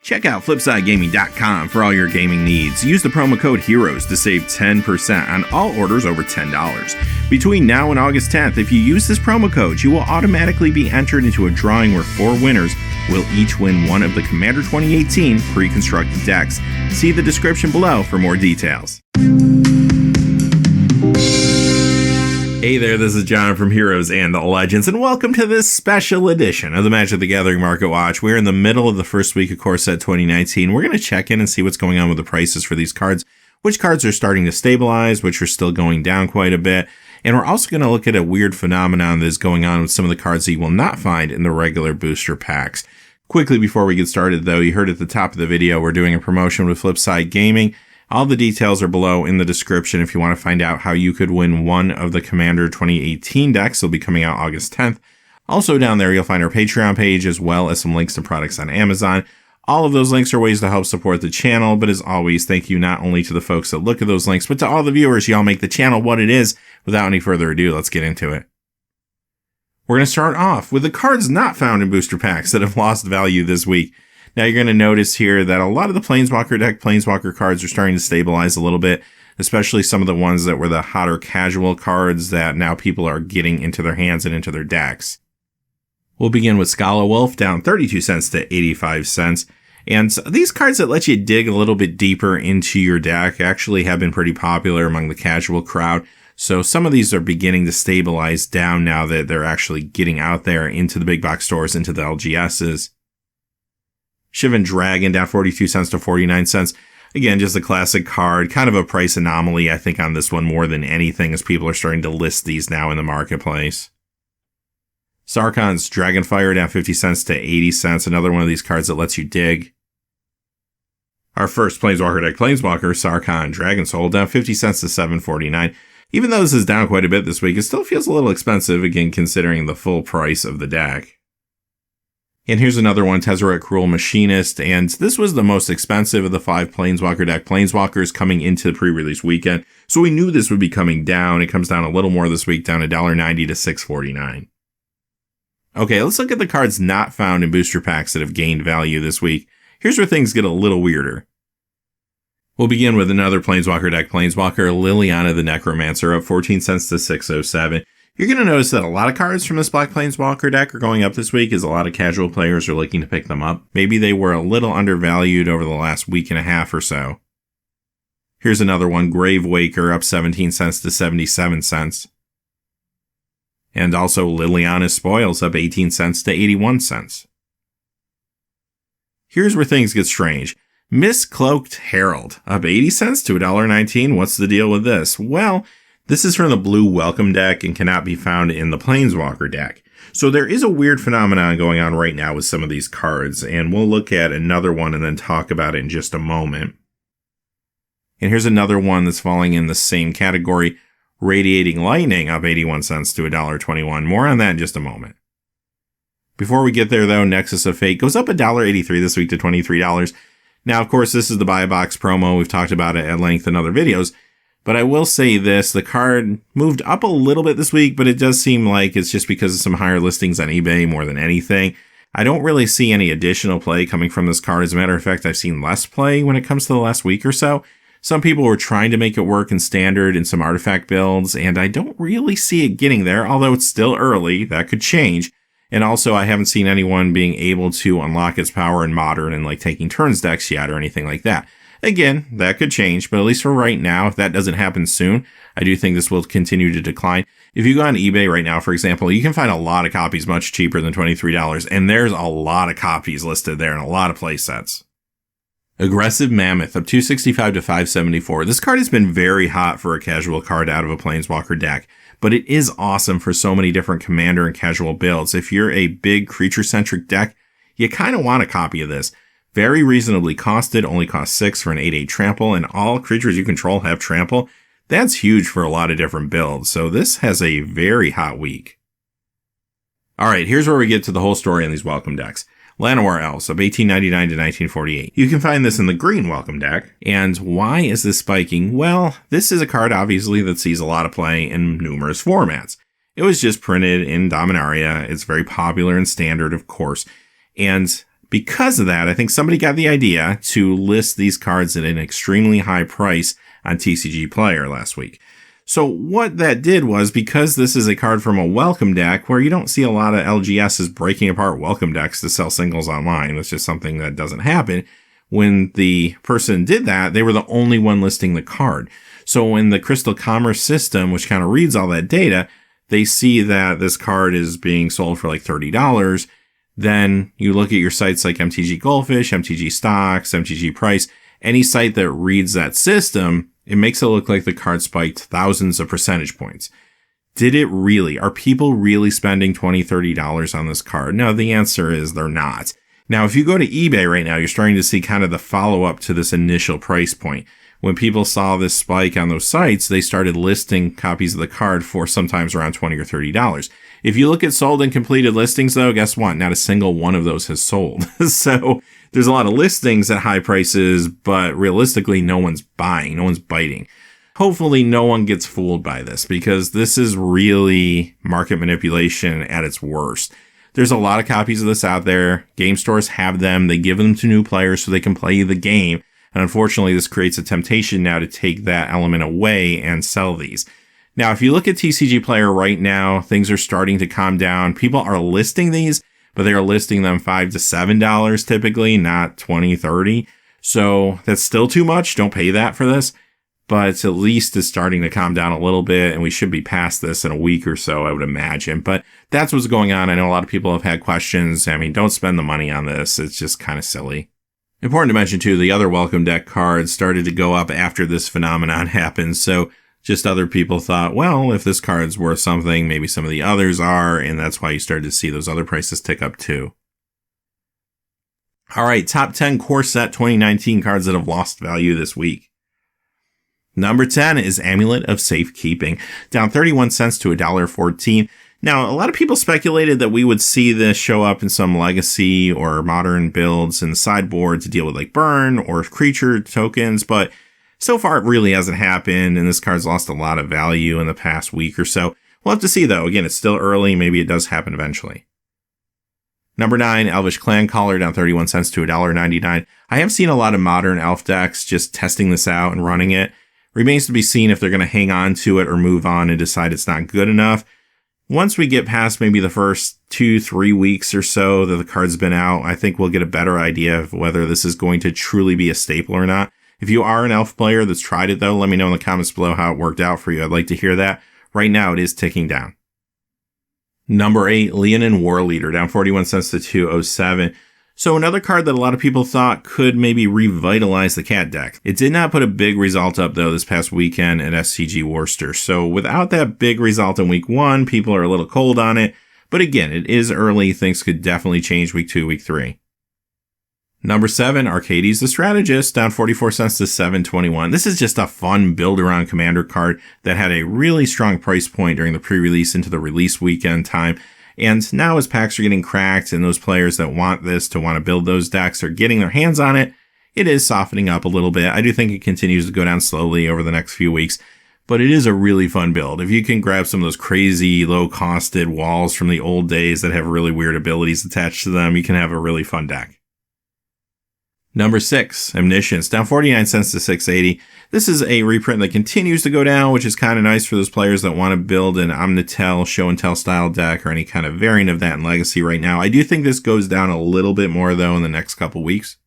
Check out FlipsideGaming.com for all your gaming needs. Use the promo code HEROES to save 10% on all orders over $10. Between now and August 10th, if you use this promo code, you will automatically be entered into a drawing where 4 winners will each win one of the Commander 2018 pre-constructed decks. See the description below for more details. Hey there, this is John from Heroes and Legends, and welcome to this special edition of the Magic the Gathering Market Watch. We're in the middle of the first week of Core Set 2019. We're going to check in and see what's going on with the prices for these cards, which cards are starting to stabilize, which are still going down quite a bit, and we're also going to look at a weird phenomenon that is going on with some of the cards that you will not find in the regular booster packs. Quickly before we get started though, you heard at the top of the video, we're doing a promotion with Flipside Gaming. All the details are below in the description if you want to find out how you could win one of the Commander 2018 decks. They'll be coming out August 10th. Also down there, you'll find our Patreon page as well as some links to products on Amazon. All of those links are ways to help support the channel, but as always, thank you not only to the folks that look at those links, but to all the viewers. Y'all make the channel what it is. Without any further ado, let's get into it. We're going to start off with the cards not found in booster packs that have lost value this week. Now you're going to notice here that a lot of the Planeswalker deck, Planeswalker cards are starting to stabilize a little bit, especially some of the ones that were the hotter casual cards that now people are getting into their hands and into their decks. We'll begin with Scala Wolf, down 32 cents to 85 cents. And these cards that let you dig a little bit deeper into your deck actually have been pretty popular among the casual crowd. So some of these are beginning to stabilize down now that they're actually getting out there into the big box stores, into the LGSs. Shivan Dragon down 42 cents to 49 cents. Again, just a classic card, kind of a price anomaly, I think, on this one more than anything, as people are starting to list these now in the marketplace. Sarkhan's Dragonfire down 50 cents to 80 cents, another one of these cards that lets you dig. Our first Planeswalker deck, Planeswalker, Sarkhan Dragon Soul, down 50 cents to 7.49. Even though this is down quite a bit this week, it still feels a little expensive, again, considering the full price of the deck. And here's another one, Tezzeret Cruel Machinist, and this was the most expensive of the 5 Planeswalker deck Planeswalkers coming into the pre-release weekend, so we knew this would be coming down. It comes down a little more this week, down $1.90 to $6.49. Okay, let's look at the cards not found in booster packs that have gained value this week. Here's where things get a little weirder. We'll begin with another Planeswalker deck, Planeswalker Liliana the Necromancer, up 14 cents to 6.07. You're going to notice that a lot of cards from this Black Planeswalker deck are going up this week as a lot of casual players are looking to pick them up. Maybe they were a little undervalued over the last week and a half or so. Here's another one, Gravewaker, up 17 cents to 77 cents. And also Liliana's Spoils, up 18 cents to 81 cents. Here's where things get strange. Miscloaked Herald, up 80 cents to $1.19. What's the deal with this? Well, this is from the Blue Welcome deck and cannot be found in the Planeswalker deck. So there is a weird phenomenon going on right now with some of these cards, and we'll look at another one and then talk about it in just a moment. And here's another one that's falling in the same category, Radiating Lightning, up 81 cents to $1.21. More on that in just a moment. Before we get there though, Nexus of Fate goes up $1.83 this week to $23. Now, of course, this is the buy box promo. We've talked about it at length in other videos. But I will say this, the card moved up a little bit this week, but it does seem like it's just because of some higher listings on eBay more than anything. I don't really see any additional play coming from this card. As a matter of fact, I've seen less play when it comes to the last week or so. Some people were trying to make it work in standard and some artifact builds, and I don't really see it getting there, although it's still early. That could change. And also, I haven't seen anyone being able to unlock its power in modern and like taking turns decks yet or anything like that. Again, that could change, but at least for right now, if that doesn't happen soon, I do think this will continue to decline. If you go on eBay right now, for example, you can find a lot of copies much cheaper than $23, and there's a lot of copies listed there and a lot of play sets. Aggressive Mammoth, up 265 to 574. This card has been very hot for a casual card out of a Planeswalker deck, but it is awesome for so many different commander and casual builds. If you're a big creature-centric deck, you kind of want a copy of this. Very reasonably costed, only costs 6 for an 8/8 trample, and all creatures you control have trample. That's huge for a lot of different builds, so this has a very hot week. Alright, here's where we get to the whole story on these welcome decks. Llanowar Elves, of 1899 to 1948. You can find this in the green welcome deck. And why is this spiking? Well, this is a card, obviously, that sees a lot of play in numerous formats. It was just printed in Dominaria. It's very popular in Standard, of course. And Because of that, I think somebody got the idea to list these cards at an extremely high price on TCG Player last week. So what that did was, because this is a card from a welcome deck where you don't see a lot of LGSs breaking apart welcome decks to sell singles online, it's just something that doesn't happen. When the person did that, they were the only one listing the card. So when the Crystal Commerce system, which kind of reads all that data, they see that this card is being sold for like $30. Then you look at your sites like MTG Goldfish, MTG Stocks, MTG Price, any site that reads that system, it makes it look like the card spiked thousands of percentage points. Did it really? Are people really spending $20, $30 on this card? No, the answer is they're not. Now, if you go to eBay right now, you're starting to see kind of the follow-up to this initial price point. When people saw this spike on those sites, they started listing copies of the card for sometimes around $20 or $30. If you look at sold and completed listings, though, guess what? Not a single one of those has sold. So there's a lot of listings at high prices, but realistically, no one's buying, no one's biting. Hopefully, no one gets fooled by this, because this is really market manipulation at its worst. There's a lot of copies of this out there. Game stores have them. They give them to new players so they can play the game. And unfortunately, this creates a temptation now to take that element away and sell these. Now, if you look at TCG Player right now, things are starting to calm down. People are listing these, but they are listing them $5 to $7 typically, not $20, $30. So that's still too much. Don't pay that for this. But at least it's starting to calm down a little bit, and we should be past this in a week or so, I would imagine. But that's what's going on. I know a lot of people have had questions. I mean, don't spend the money on this. It's just kind of silly. Important to mention, too, the other welcome deck cards started to go up after this phenomenon happened. So just other people thought, well, if this card's worth something, maybe some of the others are. And that's why you started to see those other prices tick up, too. All right, top 10 core set 2019 cards that have lost value this week. Number 10 is Amulet of Safekeeping, down 31 cents to $1.14. Now, a lot of people speculated that we would see this show up in some legacy or modern builds in the sideboard to deal with like burn or creature tokens, but so far it really hasn't happened, and this card's lost a lot of value in the past week or so. We'll have to see, though. Again, it's still early. Maybe it does happen eventually. Number 9, Elvish Clan Caller, down 31 cents to $1.99. I have seen a lot of modern elf decks just testing this out and running it. Remains to be seen if they're going to hang on to it or move on and decide it's not good enough. Once we get past maybe the first 2-3 weeks or so that the card's been out, I think we'll get a better idea of whether this is going to truly be a staple or not. If you are an elf player that's tried it, though, let me know in the comments below how it worked out for you. I'd like to hear that. Right now, it is ticking down. Number 8, Leonin War Leader, down 41 cents to $2.07. So another card that a lot of people thought could maybe revitalize the cat deck. It did not put a big result up, though, this past weekend at SCG Worcester. So without that big result in week 1, people are a little cold on it. But again, it is early. Things could definitely change week 2, week 3. Number 7, Arcades the Strategist, down 44 cents to $7.21. This is just a fun build-around commander card that had a really strong price point during the pre-release into the release weekend time. And now as packs are getting cracked and those players that want this to want to build those decks are getting their hands on it, it is softening up a little bit. I do think it continues to go down slowly over the next few weeks, but it is a really fun build. If you can grab some of those crazy low-costed walls from the old days that have really weird abilities attached to them, you can have a really fun deck. Number 6, Omniscience, down 49 cents to $6.80. This is a reprint that continues to go down, which is kind of nice for those players that want to build an Omnitel show and tell style deck or any kind of variant of that in Legacy right now. I do think this goes down a little bit more, though, in the next couple weeks.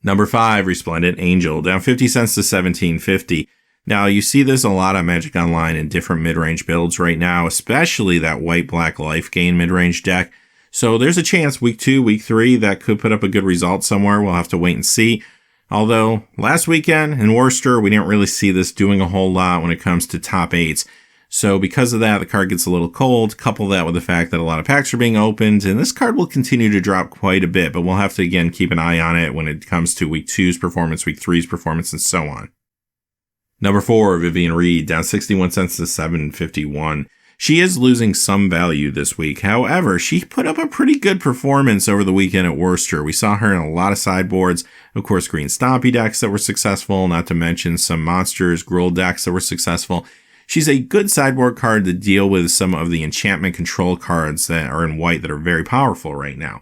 Number 5, Resplendent Angel, down 50 cents to $17.50. Now, you see this a lot on Magic Online in different mid-range builds right now, especially that white-black life gain mid-range deck. So there's a chance week 2, week 3 that could put up a good result somewhere. We'll have to wait and see. Although last weekend in Worcester, we didn't really see this doing a whole lot when it comes to top 8s. So because of that, the card gets a little cold. Couple that with the fact that a lot of packs are being opened, and this card will continue to drop quite a bit, but we'll have to again keep an eye on it when it comes to week 2's performance, week 3's performance, and so on. Number 4, Vivian Reed, down 61 cents to $7.51. She is losing some value this week. However, she put up a pretty good performance over the weekend at Worcester. We saw her in a lot of sideboards. Of course, green stompy decks that were successful, not to mention some monsters, Gruul decks that were successful. She's a good sideboard card to deal with some of the enchantment control cards that are in white that are very powerful right now.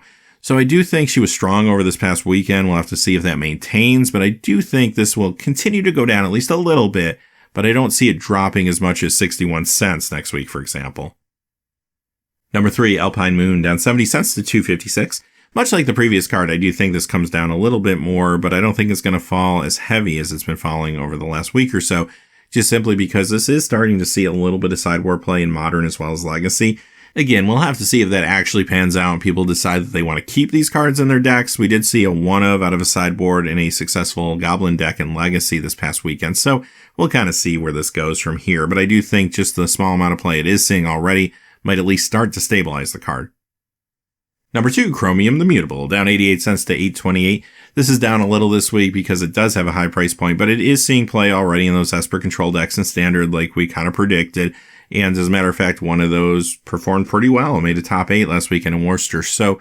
So I do think she was strong over this past weekend. We'll have to see if that maintains, but I do think this will continue to go down at least a little bit, but I don't see it dropping as much as 61 cents next week, for example. Number 3, Alpine Moon, down 70 cents to 256. Much like the previous card, I do think this comes down a little bit more, but I don't think it's going to fall as heavy as it's been falling over the last week or so, just simply because this is starting to see a little bit of sideboard play in Modern as well as Legacy. Again, we'll have to see if that actually pans out and people decide that they want to keep these cards in their decks. We did see a 1-of out of a sideboard in a successful Goblin deck in Legacy this past weekend, so we'll kind of see where this goes from here. But I do think just the small amount of play it is seeing already might at least start to stabilize the card. Number 2, Chromium the Mutable, down 88 cents to 828. This is down a little this week because it does have a high price point, but it is seeing play already in those Esper control decks in Standard like we kind of predicted. And as a matter of fact, one of those performed pretty well. It made a top 8 last weekend in Worcester. So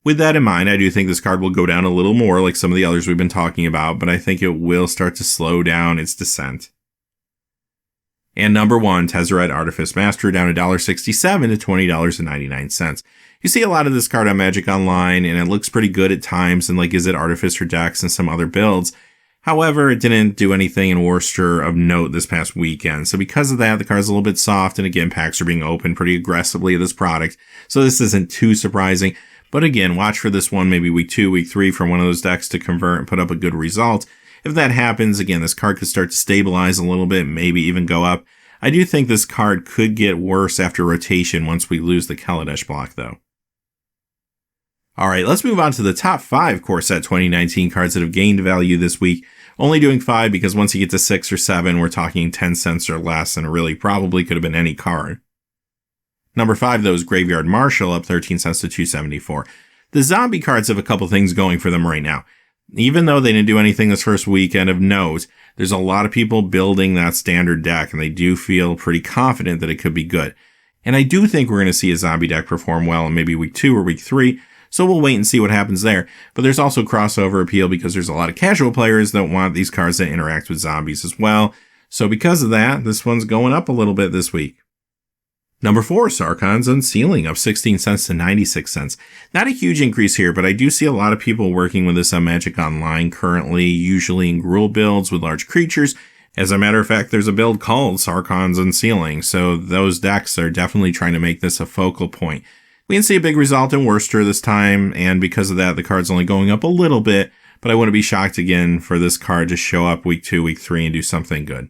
with that in mind, I do think this card will go down a little more like some of the others we've been talking about, but I think it will start to slow down its descent. And number 1, Tezzeret Artifice Master, down $1.67 to $20.99. You see a lot of this card on Magic Online, and it looks pretty good at times in like Is It Artificer decks and some other builds. However, it didn't do anything in Worcester of note this past weekend. So because of that, the card's a little bit soft, and again, packs are being opened pretty aggressively of this product. So this isn't too surprising. But again, watch for this one, maybe week 2, week 3 from one of those decks to convert and put up a good result. If that happens, again, this card could start to stabilize a little bit, maybe even go up. I do think this card could get worse after rotation once we lose the Kaladesh block, though. All right, let's move on to the top 5 Core Set 2019 cards that have gained value this week. Only doing 5 because once you get to 6 or 7, we're talking 10 cents or less, and it really probably could have been any card. Number 5, though, is Graveyard Marshal, up 13 cents to 274. The zombie cards have a couple things going for them right now. Even though they didn't do anything this first weekend of note, there's a lot of people building that standard deck, and they do feel pretty confident that it could be good. And I do think we're going to see a zombie deck perform well in maybe week 2 or week 3, so we'll wait and see what happens there. But there's also crossover appeal because there's a lot of casual players that want these cards that interact with zombies as well. So because of that, this one's going up a little bit this week. Number 4, Sarkhan's Unsealing, up 16 cents to 96 cents. Not a huge increase here, but I do see a lot of people working with this on Magic Online currently, usually in Gruul builds with large creatures. As a matter of fact, there's a build called Sarkhan's Unsealing, so those decks are definitely trying to make this a focal point. We didn't see a big result in Worcester this time, and because of that, the card's only going up a little bit, but I wouldn't be shocked again for this card to show up week 2, week 3, and do something good.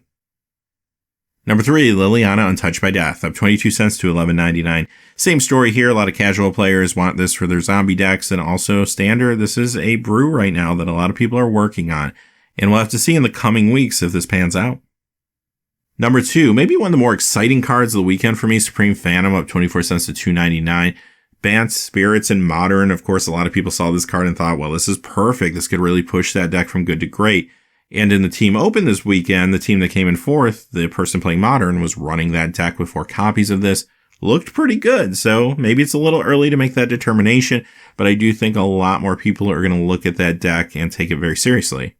Number 3, Liliana Untouched by Death, up 22 cents to $11.99. Same story here. A lot of casual players want this for their zombie decks, and also standard. This is a brew right now that a lot of people are working on, and we'll have to see in the coming weeks if this pans out. Number 2, maybe one of the more exciting cards of the weekend for me, Supreme Phantom, up 24 cents to $2.99. Bance Spirits in Modern. Of course, a lot of people saw this card and thought, well, this is perfect. This could really push that deck from good to great. And in the team open this weekend, the team that came in 4th, the person playing Modern, was running that deck with 4 copies of this. Looked pretty good, so maybe it's a little early to make that determination, but I do think a lot more people are going to look at that deck and take it very seriously.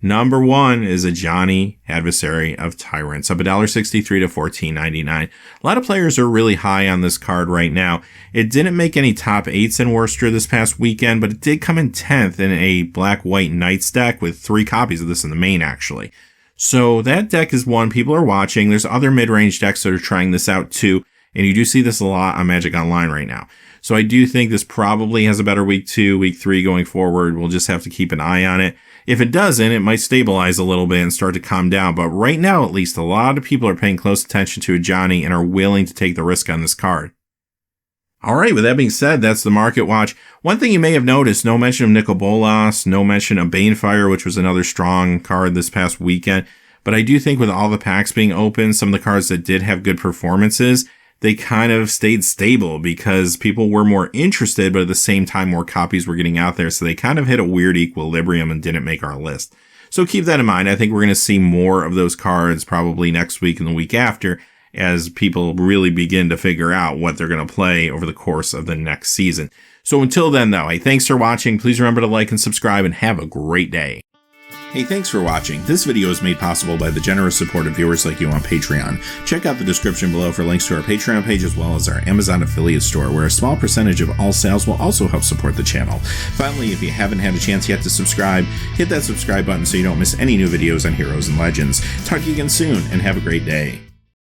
Number 1 is a Johnny, Adversary of Tyrants, up $1.63 to $14.99. A lot of players are really high on this card right now. It didn't make any top 8s in Worcester this past weekend, but it did come in 10th in a Black-White Knights deck with 3 copies of this in the main, actually. So that deck is one people are watching. There's other mid-range decks that are trying this out too, and you do see this a lot on Magic Online right now. So I do think this probably has a better week 2, week 3 going forward. We'll just have to keep an eye on it. If it doesn't, it might stabilize a little bit and start to calm down. But right now, at least, a lot of people are paying close attention to a Johnny and are willing to take the risk on this card. All right, with that being said, that's the Market Watch. One thing you may have noticed, no mention of Nicol Bolas, no mention of Banefire, which was another strong card this past weekend. But I do think with all the packs being open, some of the cards that did have good performances, they kind of stayed stable because people were more interested, but at the same time, more copies were getting out there. So they kind of hit a weird equilibrium and didn't make our list. So keep that in mind. I think we're going to see more of those cards probably next week and the week after as people really begin to figure out what they're going to play over the course of the next season. So until then, though, hey, thanks for watching. Please remember to like and subscribe and have a great day. Hey, thanks for watching. This video is made possible by the generous support of viewers like you on Patreon. Check out the description below for links to our Patreon page as well as our Amazon affiliate store, where a small percentage of all sales will also help support the channel. Finally, if you haven't had a chance yet to subscribe, hit that subscribe button so you don't miss any new videos on Heroes and Legends. Talk to you again soon, and have a great day.